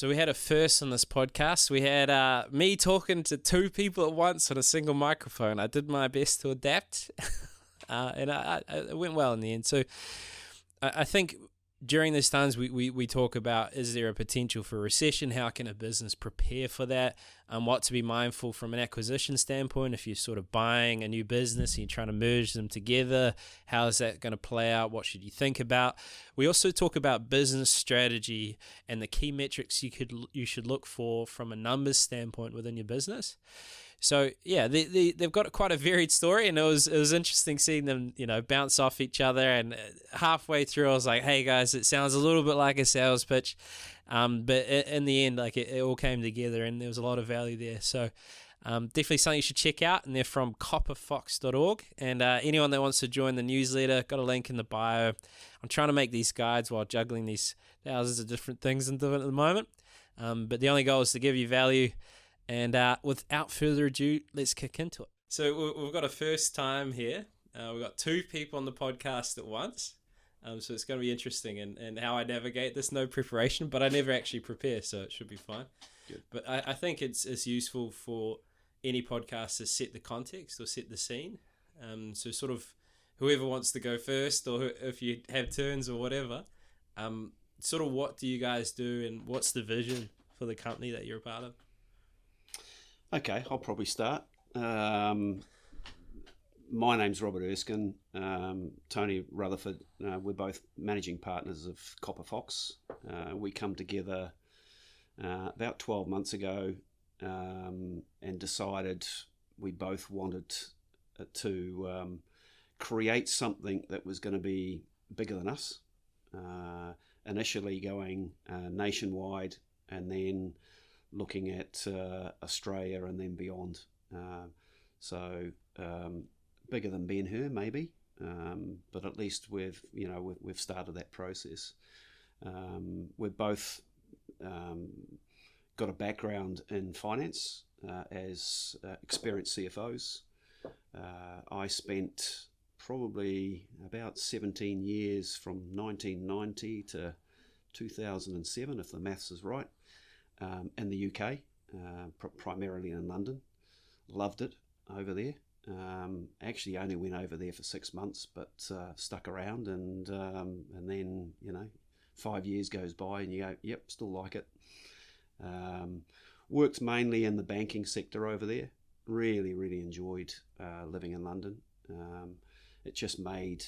So we had a first on this podcast. We had me talking to two people at once on a single microphone. I did my best to adapt, and it went well in the end. So I think during these times we talk about, is there a potential for recession? How can a business prepare for that? What to be mindful from an acquisition standpoint if you're sort of buying a new business and you're trying to merge them together. How is that going to play out? What should you think about? We also talk about business strategy and the key metrics you should look for from a numbers standpoint within your business. So yeah, they've got quite a varied story, and it was interesting seeing them, bounce off each other. And halfway through, I was like, "Hey guys, it sounds a little bit like a sales pitch," but in the end, like it all came together, and there was a lot of value there. So definitely something you should check out. And they're from copperfox.org. And anyone that wants to join the newsletter, got a link in the bio. I'm trying to make these guides while juggling these thousands of different things and doing it at the moment. But the only goal is to give you value. And without further ado, let's kick into it. So we've got a first time here. We've got two people on the podcast at once. So it's going to be interesting and how I navigate this. No preparation, but I never actually prepare, so it should be fine. Good. But I think it's useful for any podcast to set the context or set the scene. So sort of whoever wants to go first, or if you have turns or whatever, sort of what do you guys do and what's the vision for the company that you're a part of? Okay, I'll probably start. My name's Robert Erskine. Tony Rutherford. We're both managing partners of Copper Fox. We come together about 12 months ago and decided we both wanted to create something that was going to be bigger than us. Initially going nationwide, and then looking at Australia and then beyond. So bigger than Ben-Hur maybe, but at least we've started that process. We've both got a background in finance as experienced CFOs. I spent probably about 17 years from 1990 to 2007, if the maths is right, in the UK, primarily in London. Loved it over there. Actually only went over there for 6 months, but stuck around, and then 5 years goes by and you go, yep, still like it. Worked mainly in the banking sector over there. Really enjoyed living in London. It just made,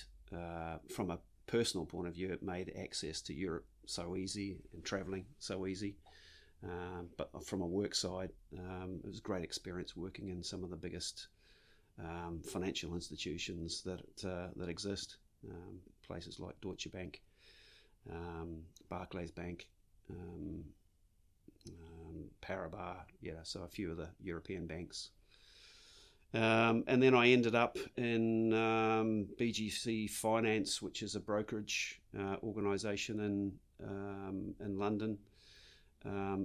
from a personal point of view, it made access to Europe so easy and travelling so easy. But from a work side, it was a great experience working in some of the biggest financial institutions that exist. Places like Deutsche Bank, Barclays Bank, Paribas, so a few of the European banks. And then I ended up in BGC Finance, which is a brokerage organisation in London,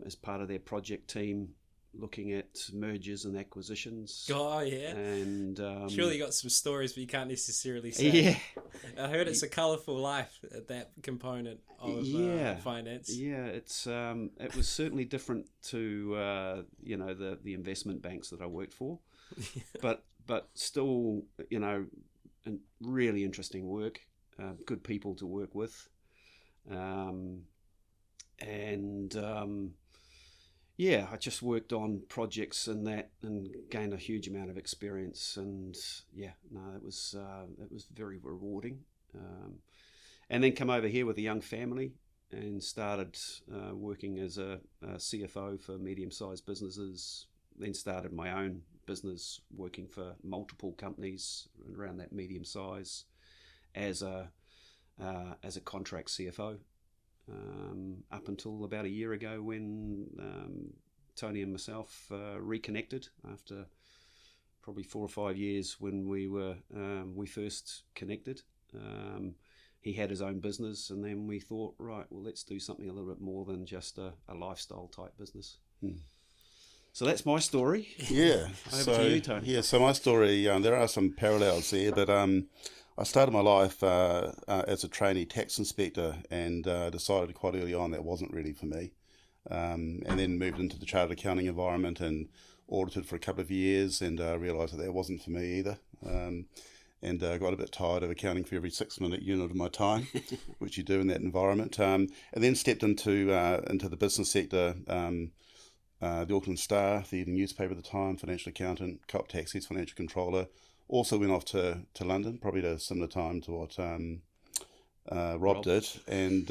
as part of their project team, looking at mergers and acquisitions. Oh, yeah. And surely you got some stories, but you can't necessarily say. Yeah. I heard it's a colourful life, that component of finance. Yeah, it was certainly different to the investment banks that I worked for, but still really interesting work, good people to work with, I just worked on projects and gained a huge amount of experience, and it was very rewarding. And then come over here with a young family and started working as a CFO for medium-sized businesses. Then started my own business, working for multiple companies around that medium size as a contract CFO. Up until about a year ago when Tony and myself reconnected after probably 4 or 5 years when we first connected. He had his own business, and then we thought, right, well, let's do something a little bit more than just a lifestyle type business. So that's my story. Yeah. Over to you, Tony. Yeah, so my story, there are some parallels there, but I started my life as a trainee tax inspector and decided quite early on that wasn't really for me. and then moved into the chartered accounting environment and audited for a couple of years, and realised that wasn't for me either. And got a bit tired of accounting for every 6-minute unit of my time, which you do in that environment. And then stepped into the business sector, the Auckland Star, the evening newspaper at the time, financial accountant, co-op taxis, financial controller. Also went off to London, probably at a similar time to what Rob did, and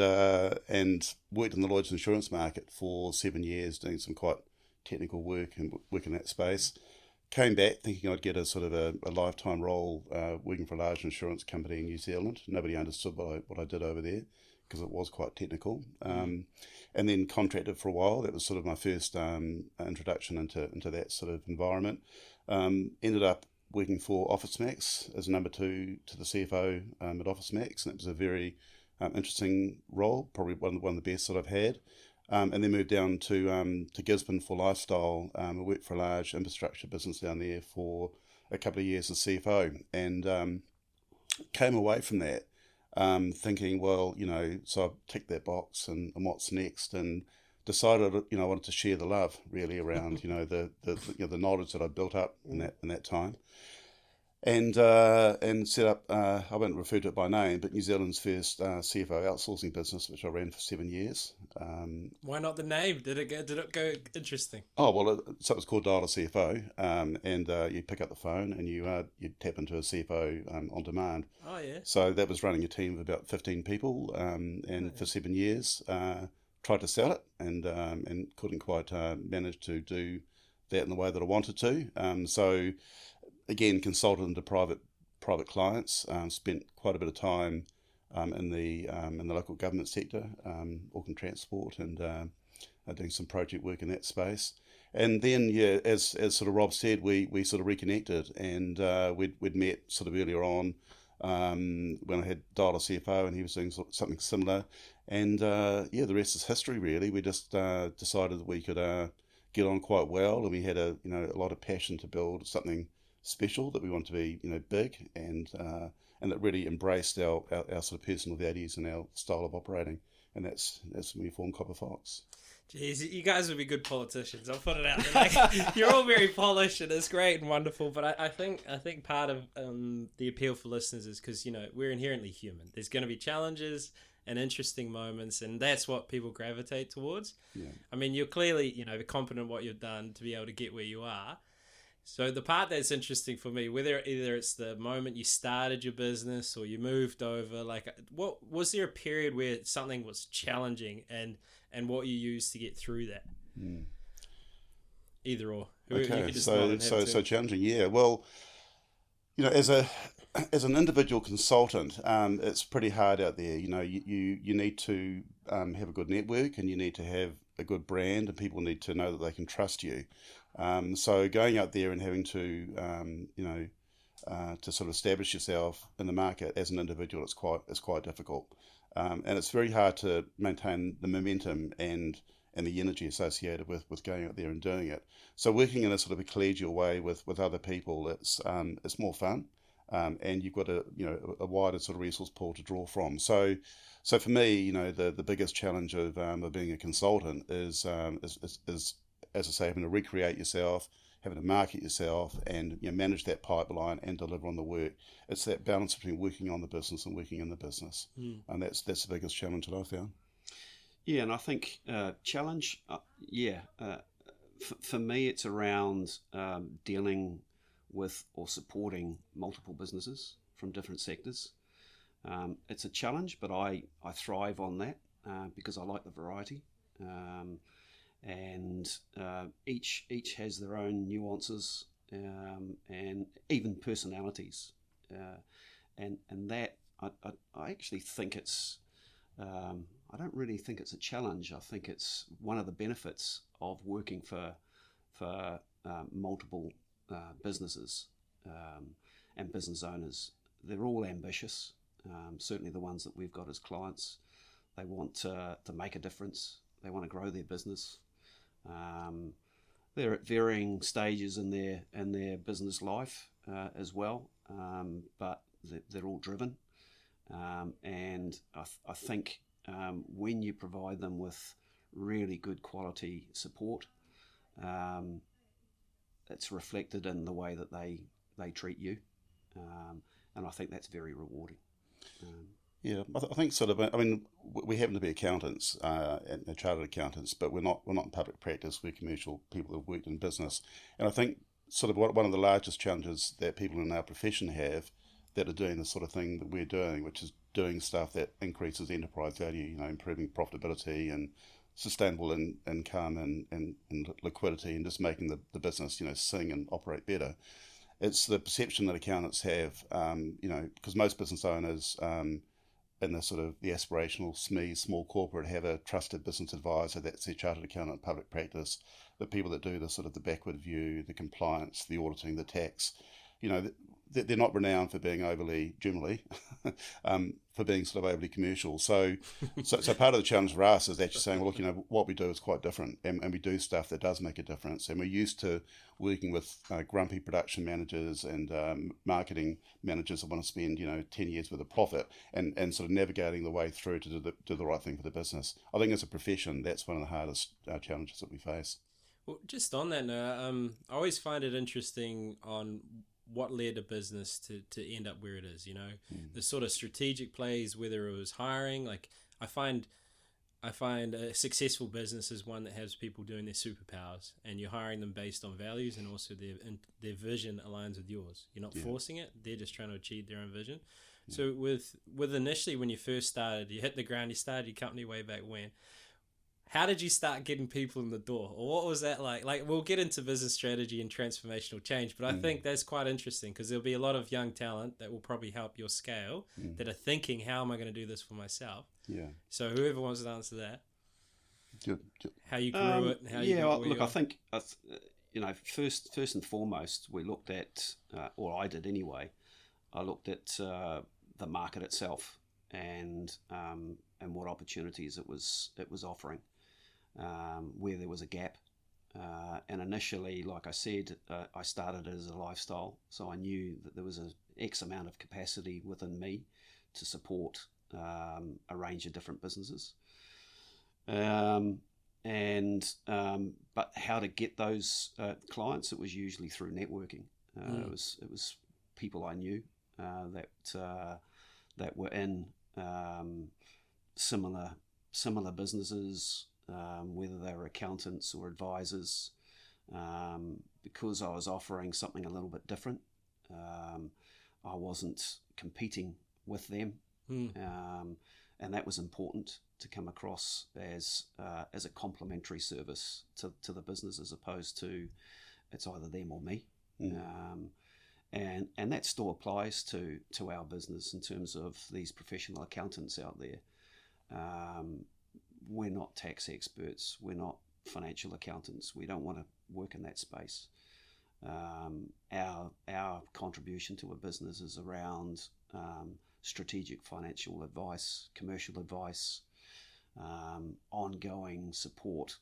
worked in the Lloyd's insurance market for 7 years, doing some quite technical work and work in that space. Came back thinking I'd get a sort of a lifetime role working for a large insurance company in New Zealand. Nobody understood what I did over there because it was quite technical. And then contracted for a while. That was sort of my first introduction into that sort of environment. Ended up working for Office Max as number 2 to the CFO at Office Max, and it was a very interesting role, probably one of the best that I've had. And then moved down to Gisborne for lifestyle. I worked for a large infrastructure business down there for a couple of years as CFO, and came away from that thinking, well, so I ticked that box, and what's next, and decided, I wanted to share the love really around, the knowledge that I built up in that time. And set up, I won't refer to it by name, but New Zealand's first CFO outsourcing business, which I ran for 7 years. Why not the name? Did it go interesting? Oh, well, so it was called Dial a CFO, and you pick up the phone and you tap into a CFO on demand. Oh, yeah. So that was running a team of about 15 people, for 7 years. Tried to sell it and couldn't quite manage to do that in the way that I wanted to. So again, consulted into private clients. Spent quite a bit of time in the local government sector, Auckland Transport, and doing some project work in that space. And then, as sort of Rob said, we sort of reconnected, and we'd met sort of earlier on when I had Dial a CFO, and he was doing something similar. And the rest is history, really. We just decided that we could get on quite well, and we had a lot of passion to build something special, that we want to be big, and that really embraced our sort of personal values and our style of operating, and that's when we formed Copper Fox. Jeez, you guys would be good politicians. I'll put it out there. You're all very polished, and it's great and wonderful. But I think part of the appeal for listeners is because we're inherently human. There's going to be challenges and interesting moments, and that's what people gravitate towards. Yeah. I mean, you're clearly confident in what you've done to be able to get where you are. So the part that's interesting for me, whether either it's the moment you started your business or you moved over, what was there a period where something was challenging and what you used to get through that? Either or. Okay, so challenging, yeah. Well, as an individual consultant, it's pretty hard out there. You need to have a good network, and you need to have a good brand, and people need to know that they can trust you. So going out there and having to to sort of establish yourself in the market as an individual, it's quite difficult, and it's very hard to maintain the momentum and the energy associated with going out there and doing it. So working in a sort of a collegial way with other people, it's more fun, and you've got a wider sort of resource pool to draw from. So for me, the biggest challenge of being a consultant is as I say, having to recreate yourself, having to market yourself, and manage that pipeline and deliver on the work. It's that balance between working on the business and working in the business, and that's the biggest challenge that I found. Yeah, and I think challenge, for me, it's around dealing with or supporting multiple businesses from different sectors. It's a challenge, but I thrive on that because I like the variety. And each has their own nuances and even personalities, and that I actually think it's I don't really think it's a challenge. I think it's one of the benefits of working for multiple businesses and business owners. They're all ambitious. Certainly the ones that we've got as clients, they want to make a difference. They want to grow their business. They're at varying stages in their business life as well, but they're all driven. And I think when you provide them with really good quality support. It's reflected in the way that they treat you, and I think that's very rewarding. Yeah, I think sort of. I mean, we happen to be accountants, and chartered accountants, but we're not in public practice. We're commercial people who've worked in business, and I think sort of one of the largest challenges that people in our profession have that are doing the sort of thing that we're doing, which is doing stuff that increases enterprise value. You know, improving profitability and sustainable income and liquidity, and just making the business, you know, sing and operate better. It's the perception that accountants have, you know, because most business owners in the sort of the aspirational SME small corporate have a trusted business advisor that's their chartered accountant in public practice. The people that do the sort of the backward view, the compliance, the auditing, the tax, you know, they're not renowned for being overly, generally, for being sort of overly commercial. So part of the challenge for us is actually saying, well, look, you know, what we do is quite different, and we do stuff that does make a difference. And we're used to working with grumpy production managers and marketing managers that want to spend, you know, 10 years with a profit, and sort of navigating the way through to do the right thing for the business. I think as a profession, that's one of the hardest challenges that we face. Well, just on that note, I always find it interesting on what led a business to end up where it is, you know, the sort of strategic plays, whether it was hiring. Like I find a successful business is one that has people doing their superpowers, and you're hiring them based on values, and also their vision aligns with yours. You're not forcing it. They're just trying to achieve their own vision. So with initially when you first started, you hit the ground, you started your company way back when. How did you start getting people in the door? Or what was that like? Like, we'll get into business strategy and transformational change, but I think that's quite interesting because there'll be a lot of young talent that will probably help your scale that are thinking, how am I going to do this for myself? Yeah. So whoever wants to answer that. Good. How you grew it and how you got where look, I think, you know, first and foremost, we looked at, or I did anyway, I looked at the market itself and what opportunities it was offering. Where there was a gap. And initially, like I said, I started as a lifestyle, so I knew that there was an X amount of capacity within me to support a range of different businesses. But how to get those clients, it was usually through networking. It was people I knew that were in similar businesses, whether they were accountants or advisors, because I was offering something a little bit different. I wasn't competing with them, and that was important to come across as a complementary service to the business, as opposed to it's either them or me. And that still applies to our business in terms of these professional accountants out there. We're not tax experts. We're not financial accountants. We don't want to work in that space. Our contribution to a business is around strategic financial advice, commercial advice, ongoing support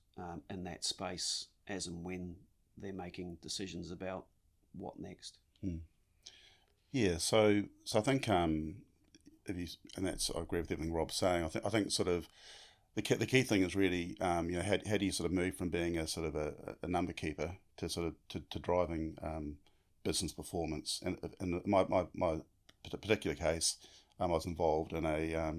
in that space as and when they're making decisions about what next. Yeah, so I think and that's, I agree with everything Rob's saying. I think sort of the key thing is really, you know, how do you sort of move from being a sort of a number keeper to sort of to driving business performance. And in my particular case, I was involved in I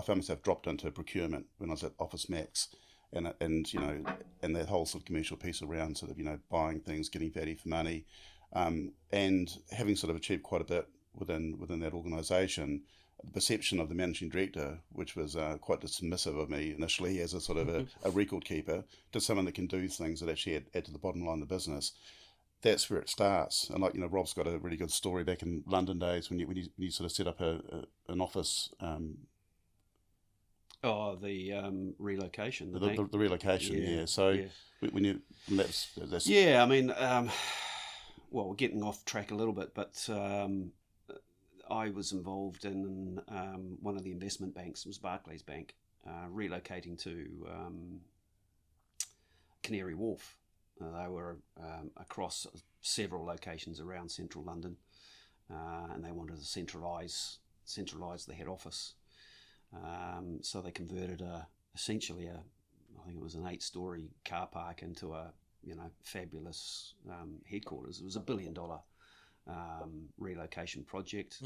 found myself dropped into procurement when I was at Office Max, and you know, and that whole sort of commercial piece around sort of, you know, buying things, getting value for money, and having sort of achieved quite a bit within that organisation. The perception of the managing director, which was quite dismissive of me initially as a sort of a record keeper, to someone that can do things that actually add to the bottom line of the business. That's where it starts. And like, you know, Rob's got a really good story back in London days when you sort of set up an office. The relocation. The relocation, yeah. So yeah. that's yeah. I mean, well, we're getting off track a little bit, but I was involved in one of the investment banks. It was Barclays Bank, relocating to Canary Wharf. They were across several locations around central London, and they wanted to centralise the head office. So they converted essentially a I think it was an 8-story car park into a fabulous headquarters. It was $1 billion relocation project.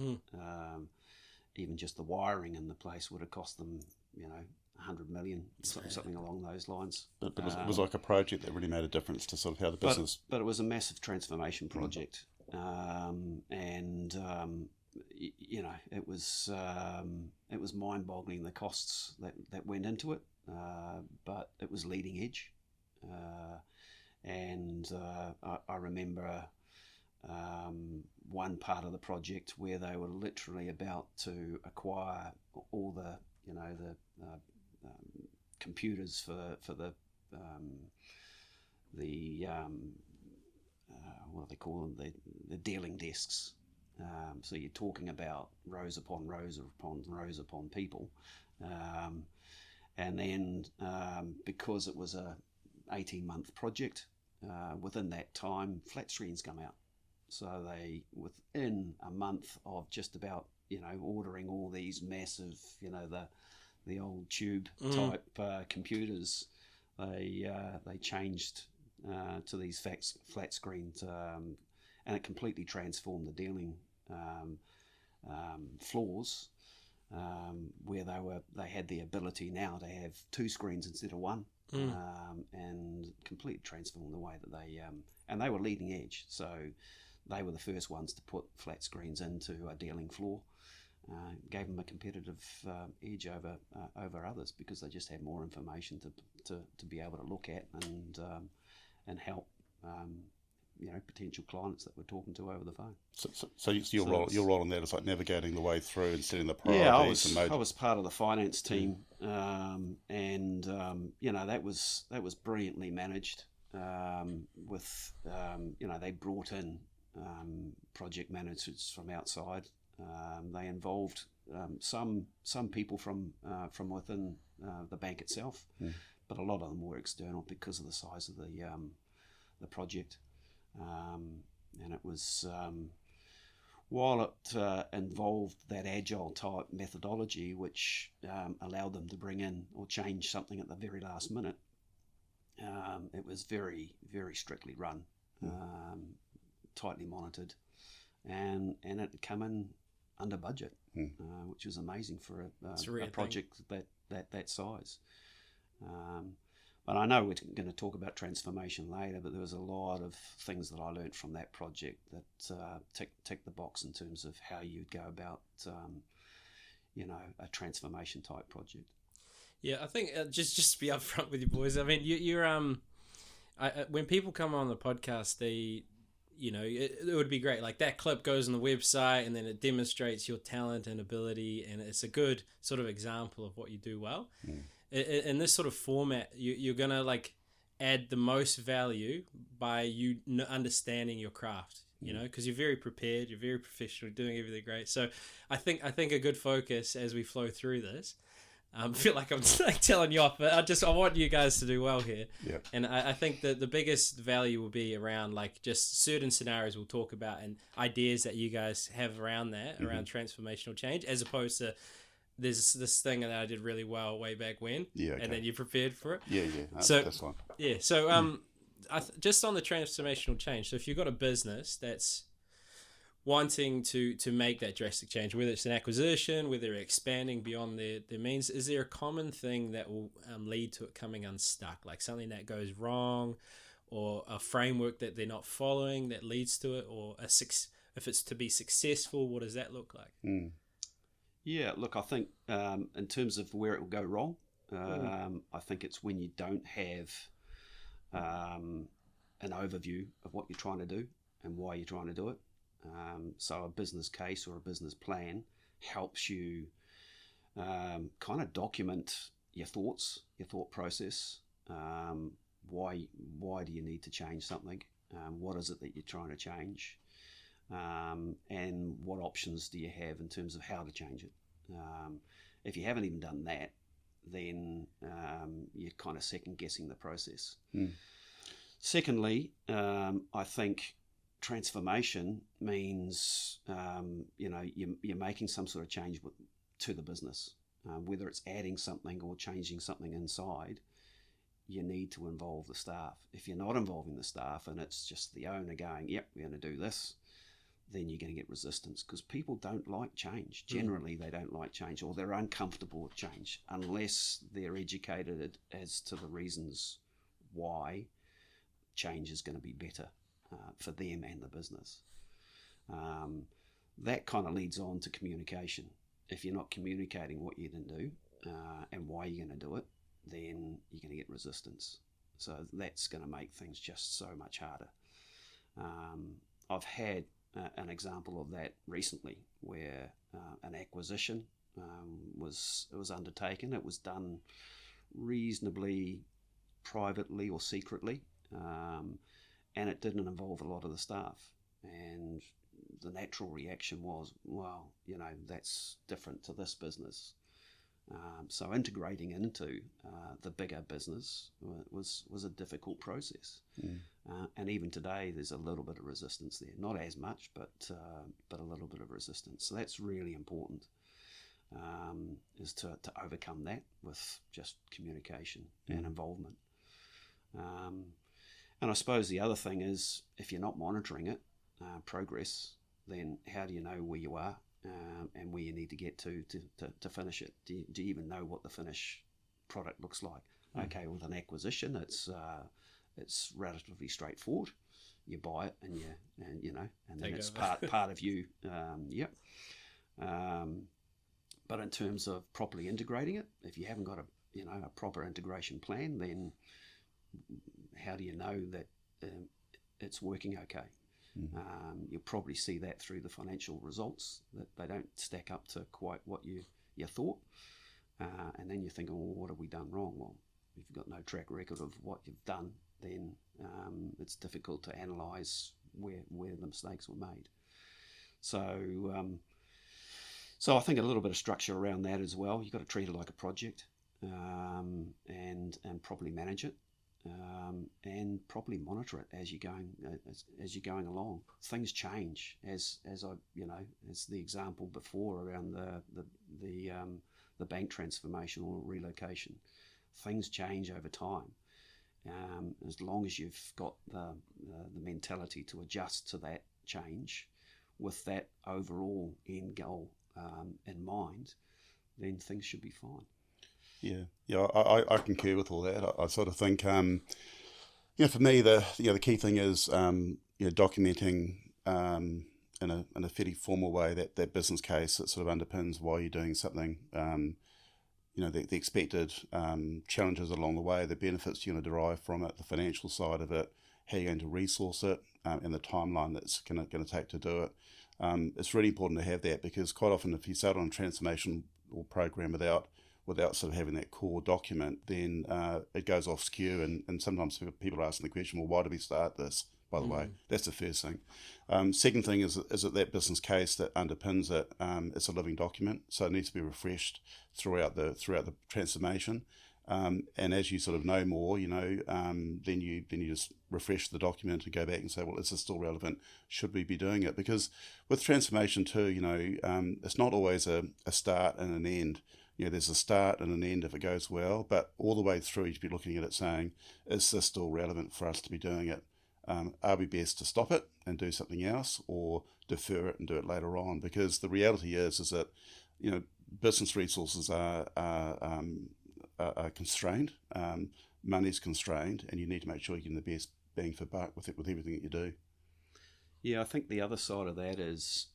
Even just the wiring in the place would have cost them, 100 million, something along those lines. But it was like a project that really made a difference to sort of how the business. But it was a massive transformation project, it was mind-boggling, the costs that went into it, but it was leading edge, I remember one part of the project where they were literally about to acquire all the computers for the what do they call them, the dealing desks. So you're talking about rows upon rows upon rows upon people, and then because it was a 18-month project, within that time flat screens come out. So they, within a month of just about ordering all these massive the old tube type computers, they changed to these flat screens, and it completely transformed the dealing floors, where they had the ability now to have 2 screens instead of 1, and completely transformed the way that and they were leading edge. So they were the first ones to put flat screens into a dealing floor. Gave them a competitive edge over others, because they just had more information to be able to look at and help potential clients that we're talking to over the phone. So your role in that is like navigating the way through and setting the priorities. Yeah, I was part of the finance team, and that was brilliantly managed. With they brought in project managers from outside. They involved some people from within the bank itself, but a lot of them were external because of the size of the project. And it was, while it involved that agile type methodology, which allowed them to bring in or change something at the very last minute, it was very, very strictly run, tightly monitored, and it had come in under budget, which was amazing for a project that size. But I know we're going to talk about transformation later, but there was a lot of things that I learned from that project that tick the box in terms of how you'd go about a transformation type project. Yeah, I think just to be upfront with you boys, I mean, you're when people come on the podcast, they, it would be great. Like, that clip goes on the website and then it demonstrates your talent and ability, and it's a good sort of example of what you do well. In this sort of format, you're going to add the most value by you understanding your craft, because you're very prepared, you're very professional, doing everything great. So I think a good focus as we flow through this, I feel like I'm telling you off, but I want you guys to do well here. Yep. And I think that the biggest value will be around just certain scenarios we'll talk about and ideas that you guys have around that, around transformational change, as opposed to there's this thing that I did really well way back when, and then you prepared for it. Yeah. That's fine. Yeah, so just on the transformational change, so if you've got a business that's wanting to make that drastic change, whether it's an acquisition, whether they're expanding beyond their means, is there a common thing that will lead to it coming unstuck, like something that goes wrong, or a framework that they're not following that leads to it, or if it's to be successful, what does that look like? Yeah, look, I think in terms of where it will go wrong, I think it's when you don't have an overview of what you're trying to do and why you're trying to do it. So a business case or a business plan helps you kind of document your thoughts, your thought process. Why do you need to change something? What is it that you're trying to change? And what options do you have in terms of how to change it? If you haven't even done that, then you're kind of second guessing the process. Secondly, I think transformation means you're making some sort of change to the business, whether it's adding something or changing something inside. you need to involve the staff. If you're not involving the staff and it's just the owner going, yep, we're going to do this, then you're going to get resistance, because people don't like change. Generally, they don't like change, or they're uncomfortable with change unless they're educated as to the reasons why change is going to be better for them and the business. That kind of leads on to communication. If you're not communicating what you're going to do and why you're going to do it, then you're going to get resistance. So that's going to make things just so much harder. I've had an example of that recently, where an acquisition was undertaken. It was done reasonably privately or secretly, and it didn't involve a lot of the staff. And the natural reaction was, well, that's different to this business. So integrating into the bigger business was a difficult process. And even today, there's a little bit of resistance there. Not as much, but a little bit of resistance. So that's really important, is to overcome that with just communication and involvement. And I suppose the other thing is, if you're not monitoring it, progress, then how do you know where you are and where you need to get to finish it? Do you even know what the finished product looks like? Okay, with an acquisition, it's relatively straightforward. You buy it and then it's part of you. But in terms of properly integrating it, if you haven't got a proper integration plan, then how do you know that it's working okay? You'll probably see that through the financial results, that they don't stack up to quite what you thought. And then you're thinking, well, what have we done wrong? Well, if you've got no track record of what you've done, then it's difficult to analyse where the mistakes were made. So I think a little bit of structure around that as well. You've got to treat it like a project, and properly manage it. And properly monitor it as you're going along. Things change, as the example before around the bank transformation or relocation. Things change over time. As long as you've got the mentality to adjust to that change with that overall end goal in mind, then things should be fine. Yeah, I concur with all that. I sort of think, for me, the key thing is, documenting in a fairly formal way that business case that sort of underpins why you're doing something. The expected challenges along the way, the benefits you're going to derive from it, the financial side of it, how you're going to resource it, and the timeline that's going to take to do it. It's really important to have that, because quite often if you start on a transformation or program without sort of having that core document, then it goes off skew, and sometimes people are asking the question, well, why do we start this, by the way? That's the first thing. Second thing is that business case that underpins it, it's a living document, so it needs to be refreshed throughout the transformation. And as you sort of know more, then you just refresh the document and go back and say, well, is this still relevant? Should we be doing it? Because with transformation too, it's not always a start and an end. There's a start and an end if it goes well, but all the way through, you should be looking at it saying, is this still relevant for us to be doing it? Are we best to stop it and do something else, or defer it and do it later on? Because the reality is that, business resources are constrained, money's constrained, and you need to make sure you're getting the best bang for buck with everything that you do. Yeah, I think the other side of that is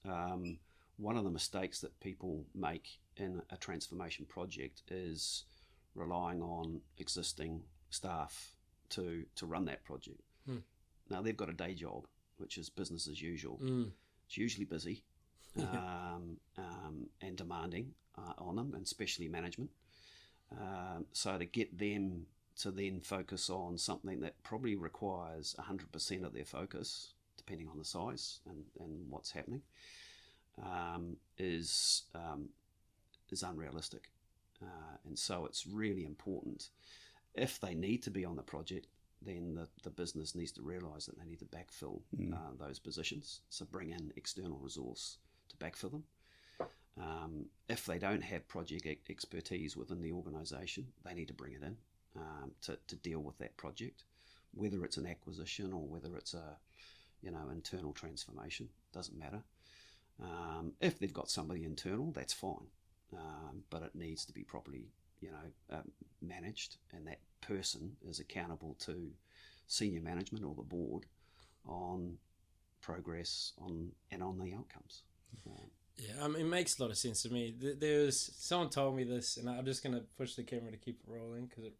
one of the mistakes that people make in a transformation project is relying on existing staff to run that project. Now, they've got a day job, which is business as usual. It's usually busy and demanding on them, and especially management. So to get them to then focus on something that probably requires 100% of their focus, depending on the size and what's happening, is unrealistic. And so it's really important, if they need to be on the project, then the business needs to realise that they need to backfill those positions. So bring in external resource to backfill them. If they don't have project expertise within the organisation, they need to bring it in. to deal with that project, whether it's an acquisition or whether it's a internal transformation, doesn't matter. If they've got somebody internal, that's fine, but it needs to be properly managed, and that person is accountable to senior management or the board on progress on the outcomes. Yeah, I mean, it makes a lot of sense to me. Someone told me this, and I'm just going to push the camera to keep it rolling because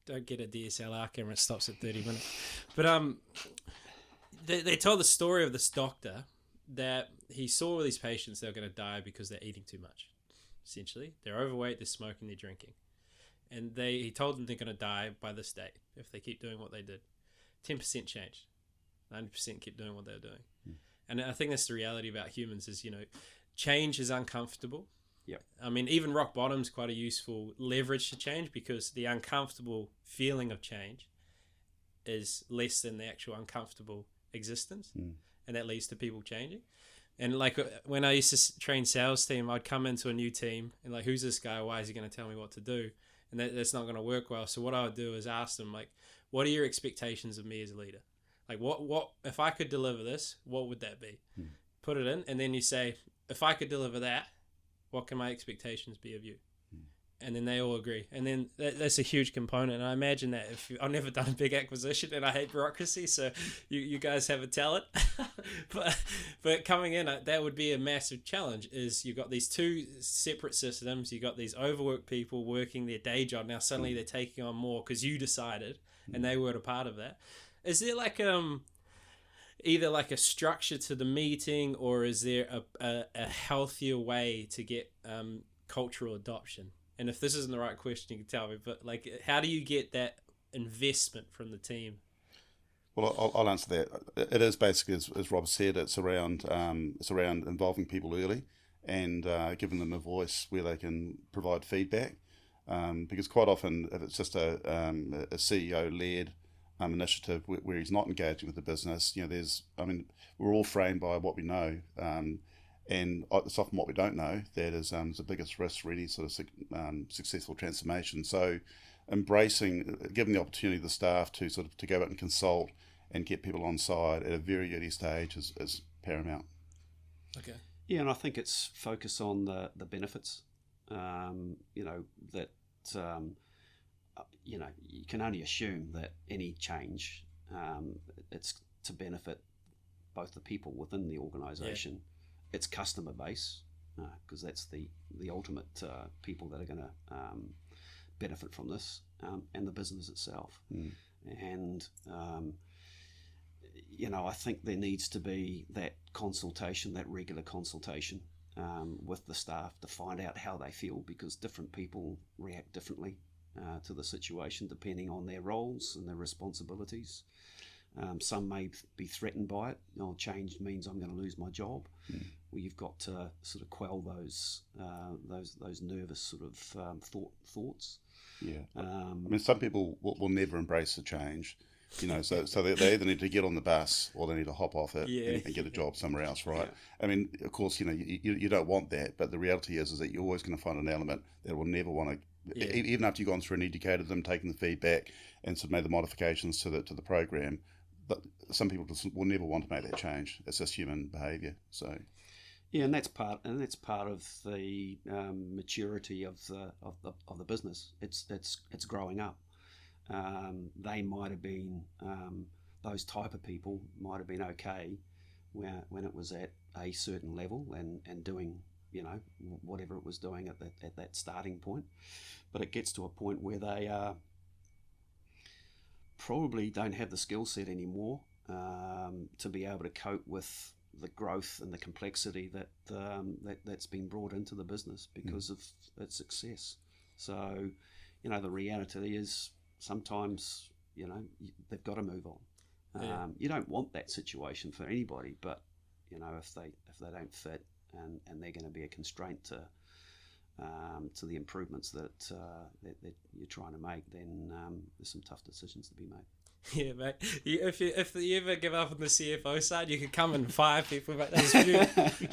don't get a DSLR camera, it stops at 30 minutes. But they told the story of this doctor that he saw all these patients that were going to die because they're eating too much. Essentially, they're overweight, they're smoking, they're drinking, and he told them they're going to die by this date if they keep doing what they did. 10% changed, 90% kept doing what they were doing. And I think that's the reality about humans is, change is uncomfortable. Yep. I mean, even rock bottom is quite a useful leverage to change because the uncomfortable feeling of change is less than the actual uncomfortable existence. And that leads to people changing. And like when I used to train sales team, I'd come into a new team and like, who's this guy? Why is he going to tell me what to do? And that's not going to work well. So what I would do is ask them, like, what are your expectations of me as a leader? Like, what if I could deliver this, what would that be? Put it in, and then you say, if I could deliver that, what can my expectations be of you? And then they all agree. And then that's a huge component. And I imagine that I've never done a big acquisition and I hate bureaucracy, so you guys have a talent. but coming in, that would be a massive challenge is you've got these two separate systems. You've got these overworked people working their day job. Now suddenly they're taking on more because you decided and they weren't a part of that. Is there like either like a structure to the meeting, or is there a healthier way to get cultural adoption? And if this isn't the right question, you can tell me. But like, how do you get that investment from the team? Well, I'll answer that. It is basically, as Rob said, it's around involving people early and giving them a voice where they can provide feedback. Because quite often, if it's just a CEO-led initiative where he's not engaging with the business, we're all framed by what we know, and it's often what we don't know that is the biggest risk, really, sort of successful transformation. So, giving the opportunity to the staff to go out and consult and get people on side at a very early stage is paramount. Okay. Yeah, and I think it's focus on the benefits. You can only assume that any change, it's to benefit both the people within the organisation, its customer base, because that's the ultimate people that are going to benefit from this, and the business itself. And I think there needs to be that consultation, that regular consultation with the staff to find out how they feel, because different people react differently to the situation depending on their roles and their responsibilities. Some may be threatened by it. Change means I'm going to lose my job. Well, you've got to sort of quell those nervous sort of thoughts. Yeah. Some people will never embrace the change. So they either need to get on the bus or they need to hop off it and get a job somewhere else, right? Yeah. Of course, you don't want that, but the reality is that you're always going to find an element that will never want to. Yeah. Even after you've gone through and educated them, taken the feedback, and sort of made the modifications to the program, but some people just will never want to make that change. It's just human behaviour. So, yeah, and that's part of the maturity of the business. It's growing up. They might have been those type of people might have been okay when it was at a certain level and doing whatever it was doing at that starting point, but it gets to a point where they probably don't have the skill set anymore to be able to cope with the growth and the complexity that's been brought into the business because of its success. So, the reality is sometimes they've got to move on. You don't want that situation for anybody, but if they don't fit and they're going to be a constraint to the improvements that you're trying to make, then there's some tough decisions to be made. Yeah, mate. If you ever give up on the CFO side, you could come and fire people. But that's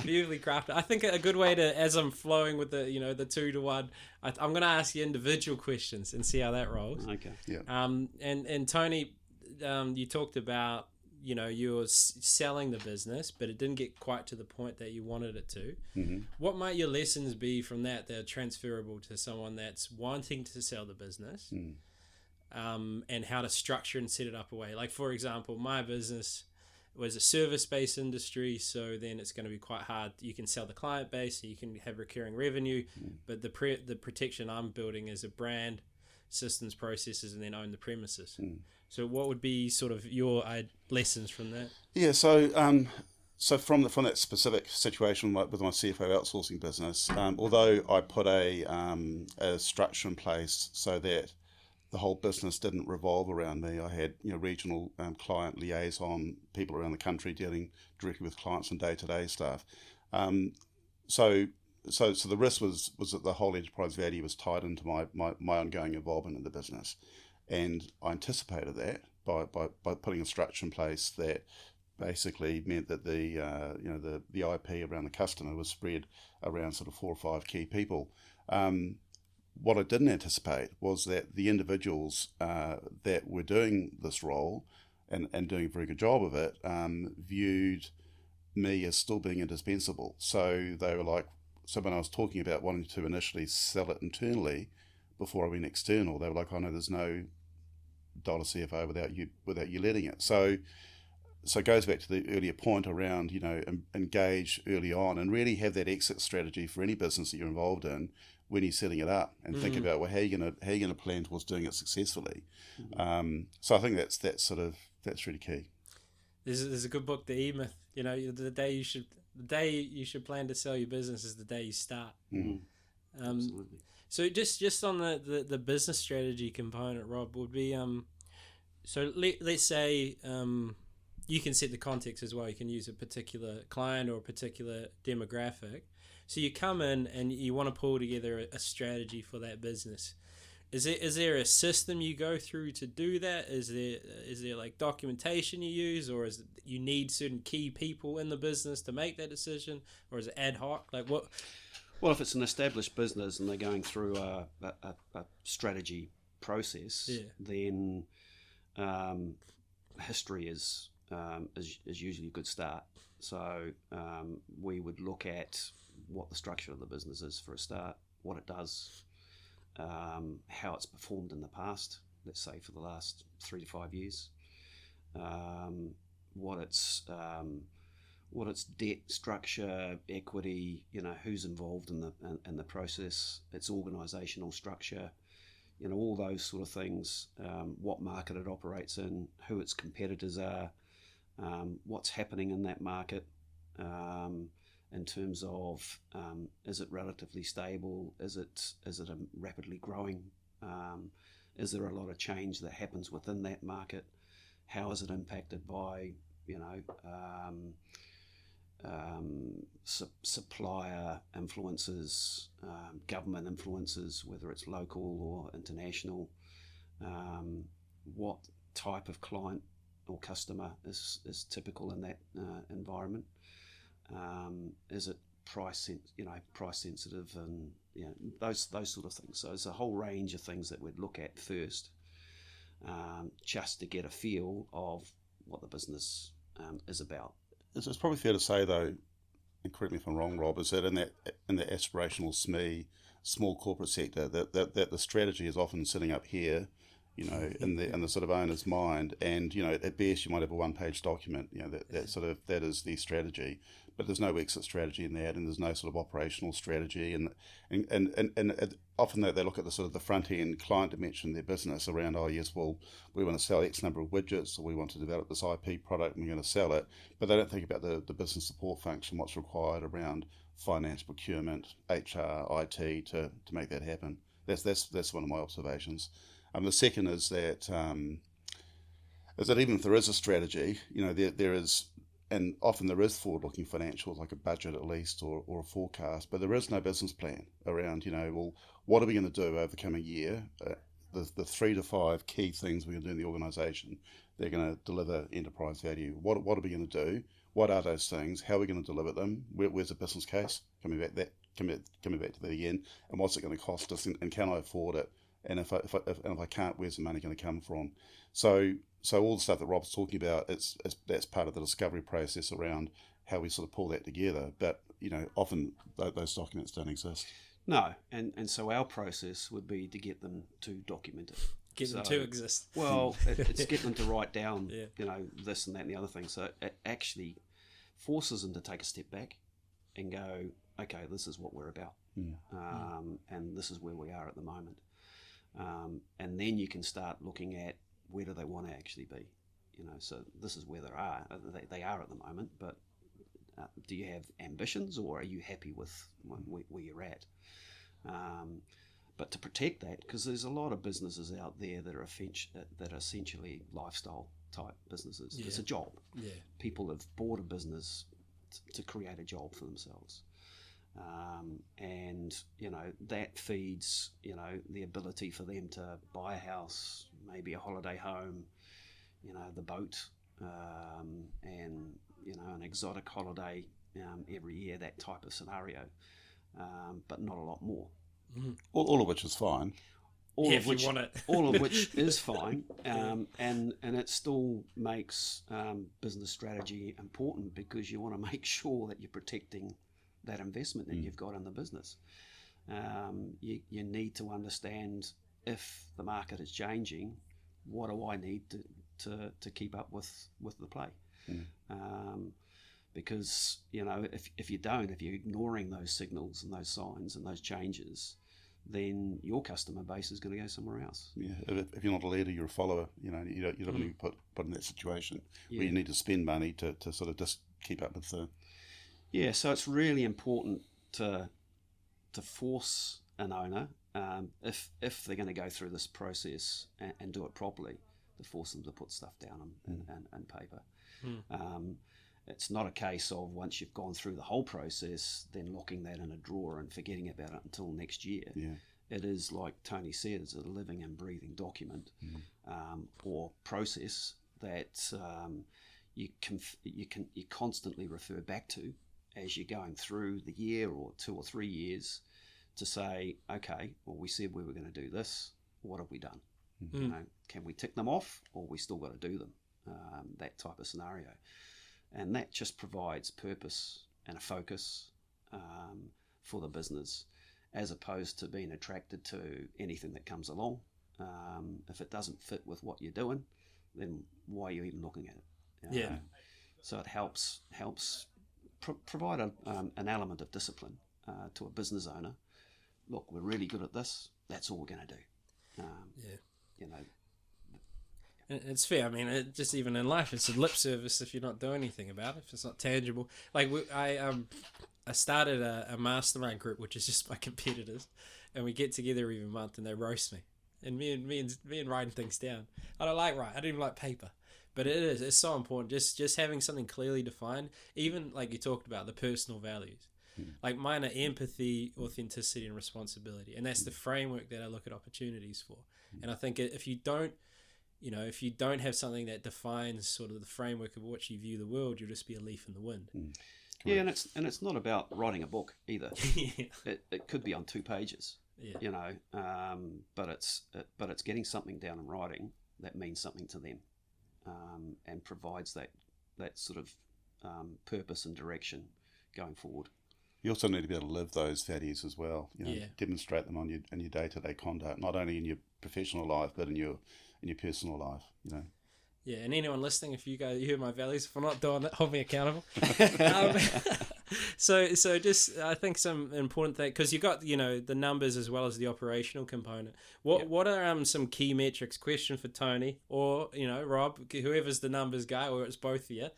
beautifully crafted. I think a good way to, as I'm flowing with the the 2-to-1, I'm going to ask you individual questions and see how that rolls. Okay. Yeah. And Tony, you talked about you were selling the business, but it didn't get quite to the point that you wanted it to. Mm-hmm. What might your lessons be from that are transferable to someone that's wanting to sell the business? Mm. And how to structure and set it up away. Like, for example, my business was a service-based industry, so then it's going to be quite hard. You can sell the client base, so you can have recurring revenue, but the protection I'm building is a brand, systems, processes, and then own the premises. So what would be sort of your lessons from that? Yeah, so from that specific situation with my CFO outsourcing business, although I put a structure in place so that the whole business didn't revolve around me. I had regional client liaison people around the country dealing directly with clients and day-to-day stuff. So the risk was that the whole enterprise value was tied into my ongoing involvement in the business, and I anticipated that by putting a structure in place that basically meant that the IP around the customer was spread around sort of 4 or 5 key people. What I didn't anticipate was that the individuals that were doing this role and doing a very good job of it viewed me as still being indispensable. So they were like, so when I was talking about wanting to initially sell it internally before I went external, they were like, oh no, there's no dollar CFO without you letting it. So it goes back to the earlier point around, engage early on and really have that exit strategy for any business that you're involved in when you're setting it up, and think about how you're gonna plan towards doing it successfully. So I think that's really key. There's a good book, The E-Myth. The day you should plan to sell your business is the day you start. Absolutely. So just on the business strategy component, Rob, would be so let's say you can set the context as well. You can use a particular client or a particular demographic. So you come in and you want to pull together a strategy for that business. Is there a system you go through to do that? Is there like documentation you use, or is it you need certain key people in the business to make that decision, or is it ad hoc? Like what? Well, if it's an established business and they're going through a strategy process, then history is usually a good start. So we would look at what the structure of the business is for a start, what it does, how it's performed in the past, let's say for the last 3 to 5 years, what its debt structure, equity, who's involved in the process, its organisational structure, all those sort of things, what market it operates in, who its competitors are, what's happening in that market, in terms of is it relatively stable, is it rapidly growing, is there a lot of change that happens within that market, how is it impacted by supplier influences, government influences, whether it's local or international, what type of client or customer is typical in that environment, is it price sensitive, and those sort of things. So there's a whole range of things that we'd look at first, just to get a feel of what the business is about. It's probably fair to say, though, and correct me if I'm wrong, Rob, is that in the aspirational SME small corporate sector, that the strategy is often sitting up here, in the sort of owner's mind, and at best you might have a 1-page document, that is the strategy, but there's no exit strategy in that, and there's no sort of operational strategy, and often they look at the sort of the front end client dimension of their business around, oh yes, well, we want to sell X number of widgets, or we want to develop this IP product and we're going to sell it, but they don't think about the business support function, what's required around finance, procurement, HR, IT to make that happen. That's one of my observations. The second is that even if there is a strategy, there is, and often there is forward-looking financials, like a budget at least, or a forecast, but there is no business plan around, well, what are we going to do over the coming year? the 3 to 5 key things we're going to do in the organisation. They're going to deliver enterprise value. What are we going to do? What are those things? How are we going to deliver them? Where's the business case? Coming back to that again. And what's it going to cost us? And can I afford it? And if I can't, where's the money going to come from? So all the stuff that Rob's talking about, that's part of the discovery process around how we sort of pull that together. But often those documents don't exist. No, and so our process would be to get them to document it. Get them to exist. Well, it's get them to write down, Yeah. this and that and the other thing. So it actually forces them to take a step back and go, okay, this is what we're about, and this is where we are at the moment. And then you can start looking at where do they want to actually be. So this is where they are at the moment, but do you have ambitions, or are you happy with where you're at? But to protect that, because there's a lot of businesses out there that are essentially lifestyle type businesses. Yeah. It's a job. Yeah. People have bought a business to create a job for themselves. And that feeds the ability for them to buy a house, maybe a holiday home, the boat, and an exotic holiday every year, that type of scenario, but not a lot more. Mm-hmm. All of which is fine. All Yeah, of if you which, want it. all of which is fine, and it still makes business strategy important, because you want to make sure that you're protecting that investment that you've got in the business. You need to understand, if the market is changing, what do I need to keep up with the play? Because if you're ignoring those signals and those signs and those changes, then your customer base is going to go somewhere else. Yeah, if you're not a leader, you're a follower. You don't want to be put in that situation where you need to spend money to sort of just keep up with the. Yeah, so it's really important to force an owner, if they're going to go through this process and do it properly, to force them to put stuff down on paper. It's not a case of, once you've gone through the whole process, then locking that in a drawer and forgetting about it until next year. Yeah. It is, like Tony said, it's a living and breathing document or process that you constantly refer back to as you're going through the year or 2 or 3 years, to say, okay, well, we said we were going to do this. What have we done? Can we tick them off, or we still got to do them? That type of scenario. And that just provides purpose and a focus for the business, as opposed to being attracted to anything that comes along. If it doesn't fit with what you're doing, then why are you even looking at it? So it helps provide an element of discipline to a business owner. Look, we're really good at this. That's all we're going to do. It's fair. I mean, just even in life, it's a lip service if you're not doing anything about it, if it's not tangible. Like I started a mastermind group, which is just my competitors, and we get together every month and they roast me. And me and writing things down. I don't like writing. I don't even like paper. But it's so important. Just having something clearly defined, even like you talked about, the personal values. Like mine are empathy, authenticity, and responsibility. And that's the framework that I look at opportunities for. And I think if you don't have something that defines sort of the framework of what you view the world, you'll just be a leaf in the wind. Yeah, and it's not about writing a book either. It could be on 2 pages. But it's getting something down in writing that means something to them, and provides that sort of purpose and direction going forward. You also need to be able to live those values as well. Demonstrate them in your day-to-day conduct, not only in your professional life but in your personal life. Yeah, and anyone listening, if you hear my values, if I'm not doing it, hold me accountable. So just I think some important thing, because you got the numbers as well as the operational component. What are some key metrics? Question for Tony or Rob, whoever's the numbers guy, or it's both of you.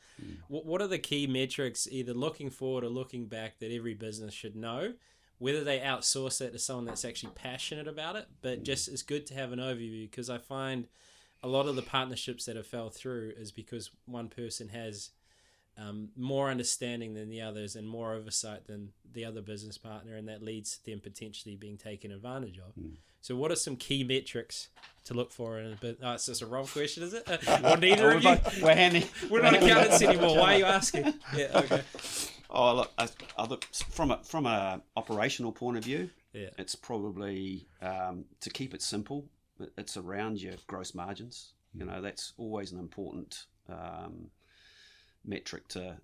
What are the key metrics, either looking forward or looking back, that every business should know? Whether they outsource it to someone that's actually passionate about it, but just it's good to have an overview, because I find a lot of the partnerships that have fell through is because one person has more understanding than the others and more oversight than the other business partner, and that leads to them potentially being taken advantage of. So what are some key metrics to look for in a bit? Oh, it's just a wrong question, is it? Or neither of you? We're not accountants anymore. Why are you asking? Yeah, okay. Oh, look, from a operational point of view, it's probably, to keep it simple, it's around your gross margins. You know, that's always an important metric to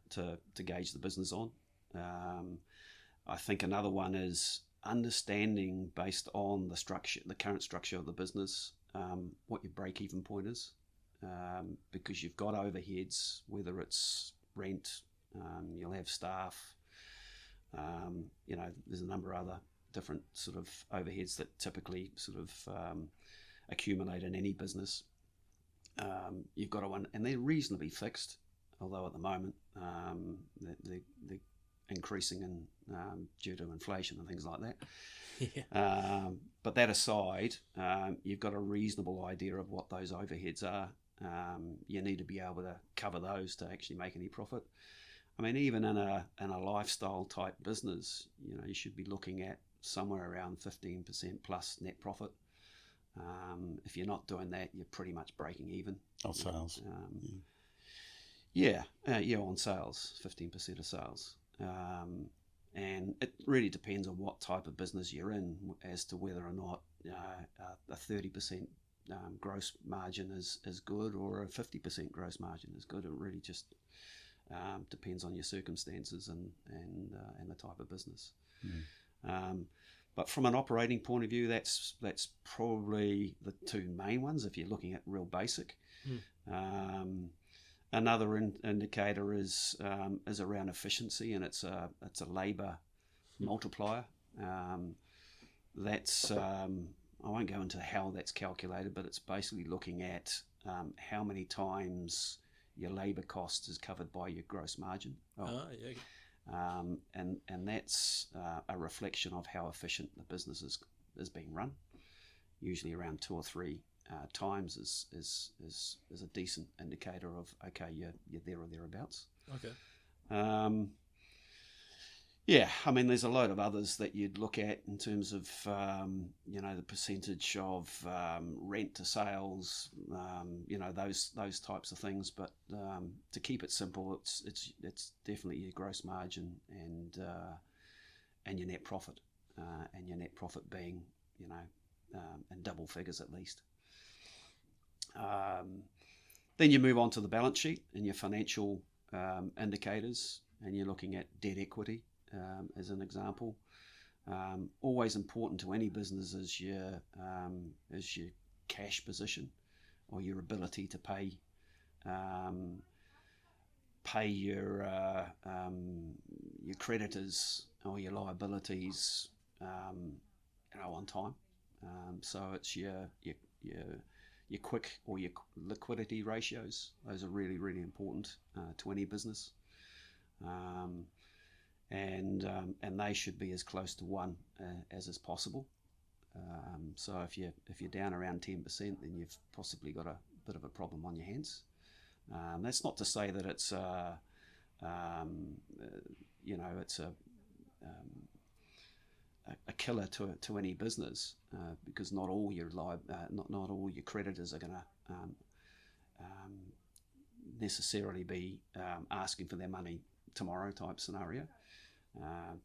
gauge the business on. I think another one is understanding, based on the current structure of the business, what your break-even point is, because you've got overheads, whether it's rent, you'll have staff, there's a number of other different sort of overheads that typically sort of accumulate in any business. You've got and they're reasonably fixed, although at the moment they're increasing due to inflation and things like that. Yeah. But that aside, you've got a reasonable idea of what those overheads are. You need to be able to cover those to actually make any profit. I mean, even in a lifestyle type business, you should be looking at somewhere around 15% plus net profit. If you're not doing that, you're pretty much breaking even. On sales. On sales, 15% of sales. And it really depends on what type of business you're in as to whether or not a 30% gross margin is good, or a 50% gross margin is good. It really just depends on your circumstances and the type of business. But from an operating point of view, that's probably the two main ones if you're looking at real basic. Another indicator is around efficiency, and it's a labour multiplier. That's I won't go into how that's calculated, but it's basically looking at how many times your labour cost is covered by your gross margin. And that's a reflection of how efficient the business is being run. Usually around 2 or 3 times is a decent indicator of, okay, you're there or thereabouts. Okay. I mean, there's a load of others that you'd look at in terms of the percentage of rent to sales, those types of things. But to keep it simple, it's definitely your gross margin and your net profit, and your net profit being in double figures at least. Then you move on to the balance sheet and your financial indicators, and you're looking at debt equity as an example. Always important to any business is your cash position, or your ability to pay your creditors or your liabilities on time. So it's your quick or your liquidity ratios. Those are really, really important to any business. And they should be as close to 1 as is possible. So if you're down around 10%, then you've possibly got a bit of a problem on your hands. That's not to say that it's it's a killer to any business, because not all your not all your creditors are going to necessarily be asking for their money tomorrow type scenario.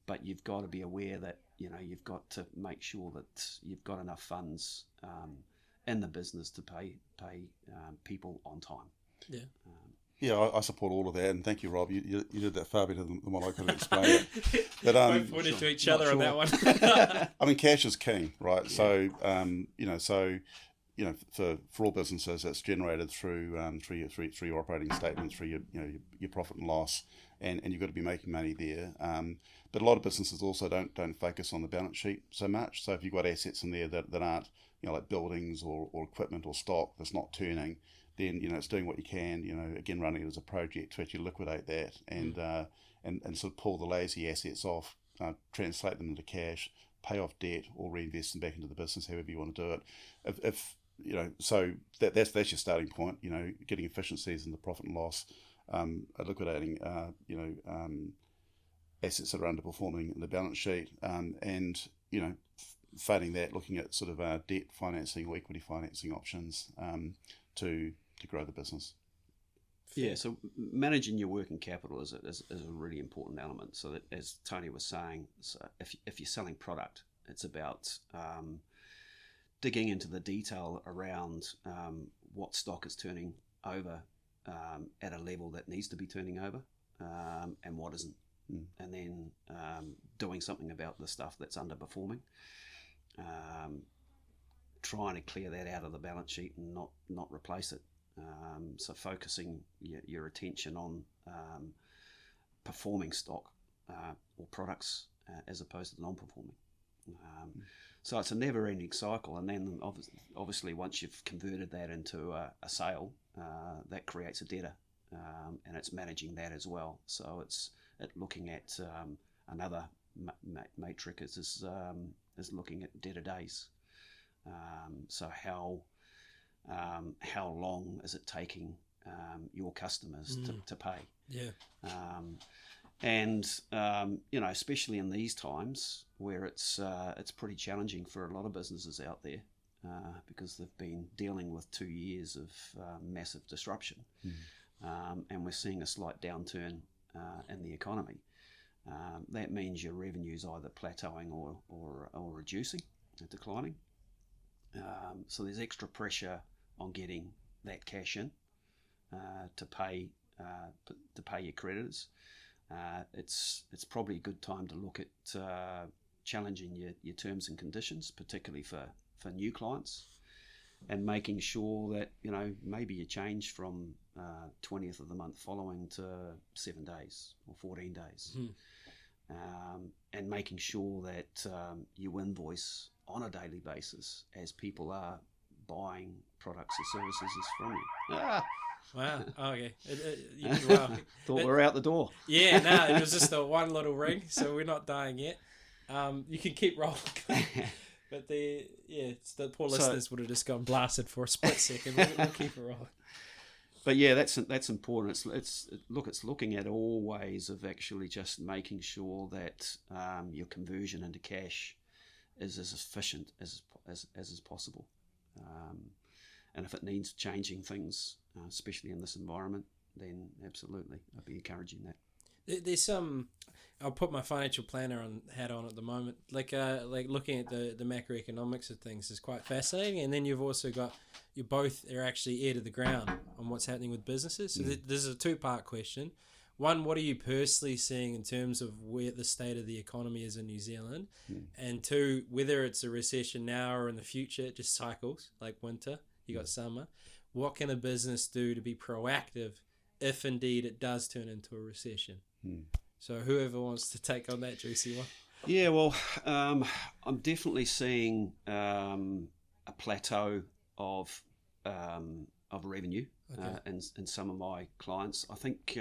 But you've got to be aware that you've got to make sure that you've got enough funds in the business to pay people on time. I support all of that, and thank you, Rob. You did that far better than what I could have explained it. But both pointed to each other on that one. I mean, cash is king, right? Yeah. So for all businesses, it's generated through your operating statement, through your profit and loss, and you've got to be making money there. But a lot of businesses also don't focus on the balance sheet so much. So if you've got assets in there that aren't like buildings or equipment or stock that's not turning, then it's doing what you can, again, running it as a project to actually liquidate that and sort of pull the lazy assets off, translate them into cash, pay off debt, or reinvest them back into the business, however you want to do it. So that's your starting point, getting efficiencies in the profit and loss. liquidating, assets that are underperforming in the balance sheet, and failing that, looking at sort of debt financing or equity financing options to grow the business. Yeah, so managing your working capital is a really important element. So that, as Tony was saying, so if you're selling product, it's about digging into the detail around what stock is turning over at a level that needs to be turning over, and what isn't, and then doing something about the stuff that's underperforming. Trying to clear that out of the balance sheet and not replace it. So focusing your attention on performing stock or products as opposed to non-performing. So it's a never-ending cycle, and then obviously once you've converted that into a sale, that creates a debtor, and it's managing that as well. So it's looking at another matrix is looking at debtor days. So how long is it taking your customers to pay? Yeah. And especially in these times where it's pretty challenging for a lot of businesses out there, because they've been dealing with 2 years of massive disruption, and we're seeing a slight downturn in the economy. That means your revenue's either plateauing or reducing, declining. So there's extra pressure on getting that cash in to pay your creditors. It's probably a good time to look at challenging your terms and conditions, particularly for new clients, and making sure that maybe you change from 20th of the month following to 7 days or 14 days, and making sure that you invoice on a daily basis as people are buying products or services from you. Wow. Okay. Thought we were out the door. Yeah. No, it was just a one little ring, so we're not dying yet. You can keep rolling. But the poor listeners would have just gone blasted for a split second. We'll keep it rolling. But yeah, that's important. It's looking at all ways of actually just making sure that your conversion into cash is as efficient as is possible. And if it needs changing things, especially in this environment, then absolutely, I'd be encouraging that. There's I'll put my financial planner hat on at the moment. Like looking at the macroeconomics of things is quite fascinating. And then you've also got, you both are actually ear to the ground on what's happening with businesses. So this is a two-part question. One, what are you personally seeing in terms of where the state of the economy is in New Zealand? And two, whether it's a recession now or in the future, it just cycles, like winter, you got summer. What can a business do to be proactive if indeed it does turn into a recession? So whoever wants to take on that juicy one. Yeah, well, I'm definitely seeing a plateau of revenue in some of my clients. I think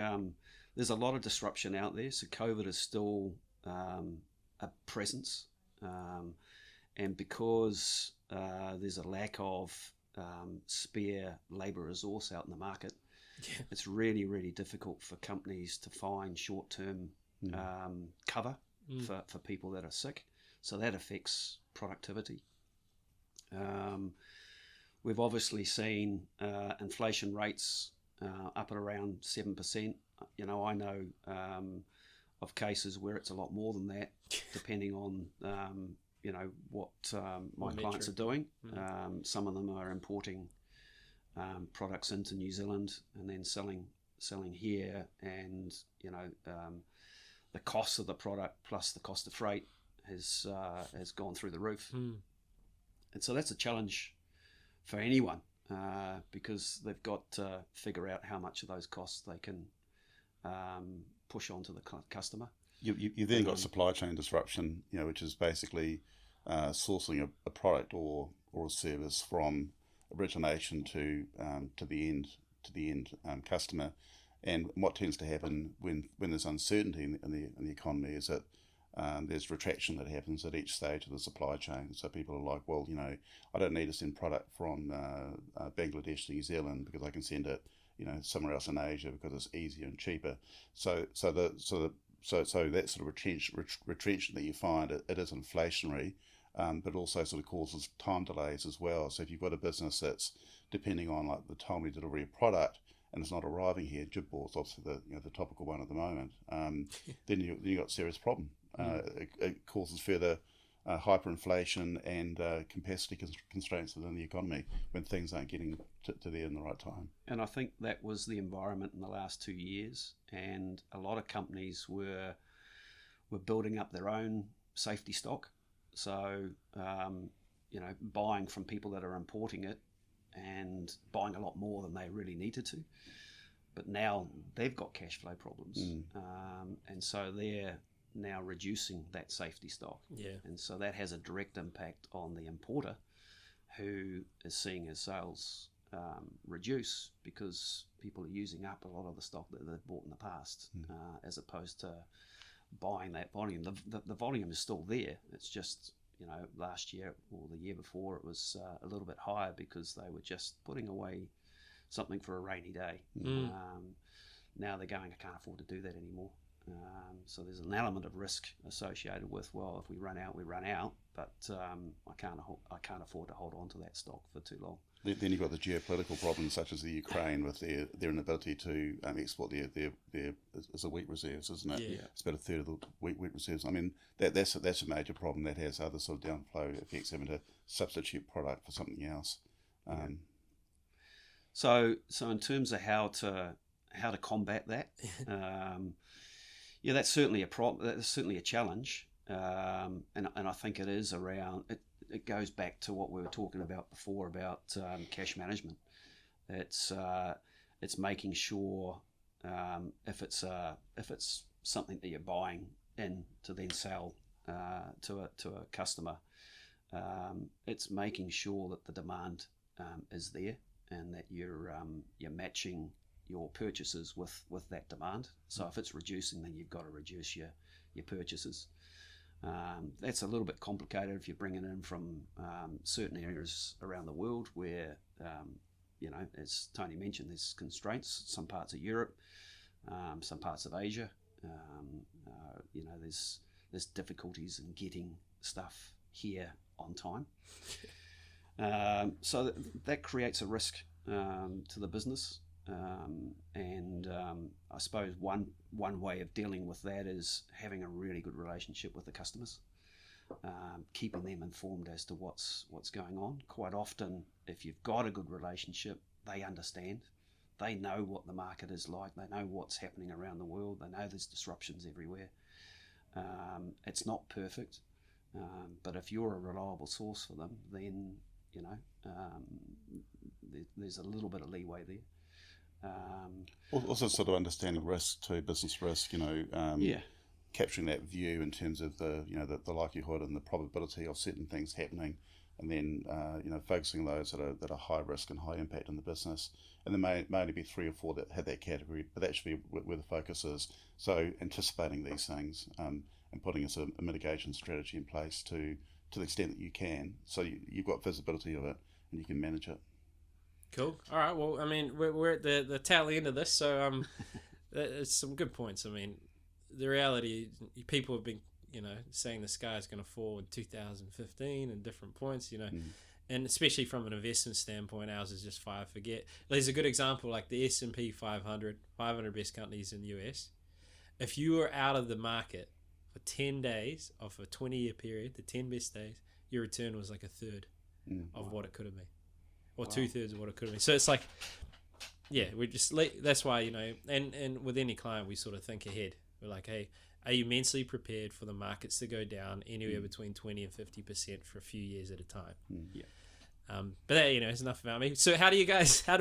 there's a lot of disruption out there. So COVID is still a presence, and because there's a lack of spare labour resource out in the market, it's really, really difficult for companies to find short-term cover for people that are sick. So that affects productivity. We've obviously seen inflation rates up at around 7%. I know of cases where it's a lot more than that, depending on what my clients are doing. Some of them are importing products into New Zealand and then selling here, and the cost of the product plus the cost of freight has gone through the roof, and so that's a challenge for anyone, because they've got to figure out how much of those costs they can push onto the customer. You then got supply chain disruption, which is basically sourcing a product or a service from origination to the end customer. And what tends to happen when there's uncertainty in the economy is that there's retraction that happens at each stage of the supply chain. So people are like, well, I don't need to send product from Bangladesh to New Zealand because I can send it, somewhere else in Asia because it's easier and cheaper. So that sort of retrenchment that you find, it is inflationary, but also sort of causes time delays as well. So if you've got a business that's depending on like the timely delivery of product and it's not arriving here, jib board's obviously the topical one at the moment. Then you got a serious problem. It causes further hyperinflation and capacity constraints within the economy when things aren't getting to there in the right time. And I think that was the environment in the last 2 years, and a lot of companies were building up their own safety stock. So buying from people that are importing it and buying a lot more than they really needed to. But now they've got cash flow problems, and so they're now reducing that safety stock. Yeah. And so that has a direct impact on the importer, who is seeing his sales reduce because people are using up a lot of the stock that they've bought in the past, as opposed to buying that volume. The volume is still there. It's just, last year or the year before, it was a little bit higher because they were just putting away something for a rainy day. Now they're going, I can't afford to do that anymore. So there's an element of risk associated with, well, if we run out, we run out, but I can't afford to hold on to that stock for too long. Then you've got the geopolitical problems such as the Ukraine with their inability to export their wheat reserves, isn't it? Yeah. It's about a third of the wheat reserves. I mean, that's a major problem that has other sort of downflow effects, having to substitute product for something else. So in terms of how to combat that, that's certainly a problem. That's certainly a challenge, and I think it is around. It goes back to what we were talking about before about cash management. It's making sure if it's something that you're buying in to then sell to a customer, it's making sure that the demand is there and that you're matching your purchases with that demand. So if it's reducing, then you've got to reduce your purchases. That's a little bit complicated if you're bringing in from certain areas around the world where, as Tony mentioned, there's constraints. Some parts of Europe, some parts of Asia. There's difficulties in getting stuff here on time. So that creates a risk to the business. I suppose one way of dealing with that is having a really good relationship with the customers, keeping them informed as to what's going on. Quite often, if you've got a good relationship, they understand. They know what the market is like. They know what's happening around the world. They know there's disruptions everywhere. It's not perfect, but if you're a reliable source for them, then there's a little bit of leeway there. Also sort of understanding risk too, business risk, capturing that view in terms of the likelihood and the probability of certain things happening, and then focusing on those that are high risk and high impact in the business. And there may only be 3 or 4 that have that category, but that should be where the focus is. So anticipating these things and putting a mitigation strategy in place to the extent that you can, so you've got visibility of it and you can manage it. Cool. All right. Well, I mean, we're at the tail end of this, so it's some good points. I mean, the reality, people have been, saying the sky is going to fall in 2015 and different points, and especially from an investment standpoint, ours is just fire forget. There's a good example, like the S&P 500 best companies in the US. If you were out of the market for 10 days of a 20-year period, the 10 best days, your return was like a third of what it could have been. Or 2/3 of what it could have been. So it's like, we just that's why, and with any client we sort of think ahead. We're like, hey, are you mentally prepared for the markets to go down anywhere between 20 and 50% for a few years at a time? But that, it's enough about me. So how do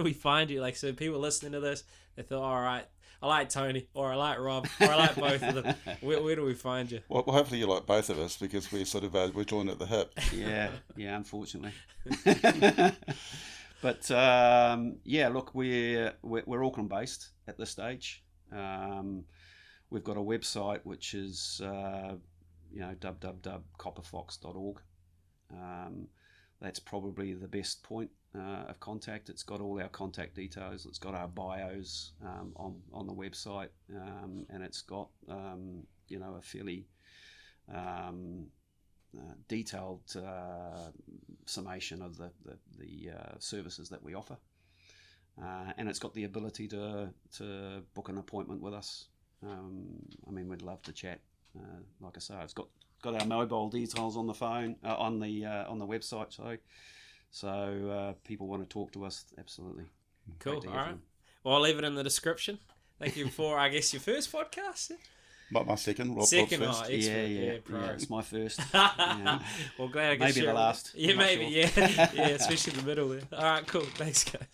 we find you? Like, so people listening to this, they thought, all right, I like Tony, or I like Rob, or I like both of them. Where do we find you? Well, hopefully you like both of us, because we sort of we're joined at the hip. Yeah, unfortunately. But look, we're Auckland based at this stage. We've got a website which is www.copperfox.org. That's probably the best point. of contact. It's got all our contact details. It's got our bios on the website, and it's got a fairly detailed summation of the services that we offer, and it's got the ability to book an appointment with us. We'd love to chat. Like I say, it's got our mobile details on the phone, on the website. So people want to talk to us, absolutely. Cool. All right. Well, I'll leave it in the description. Thank you for, I guess, your first podcast. My second. Rob's Second, first. Yeah, it's my first. Well, glad I could maybe share the last. Yeah, maybe, sure. yeah, especially the middle there. All right, cool. Thanks, guys.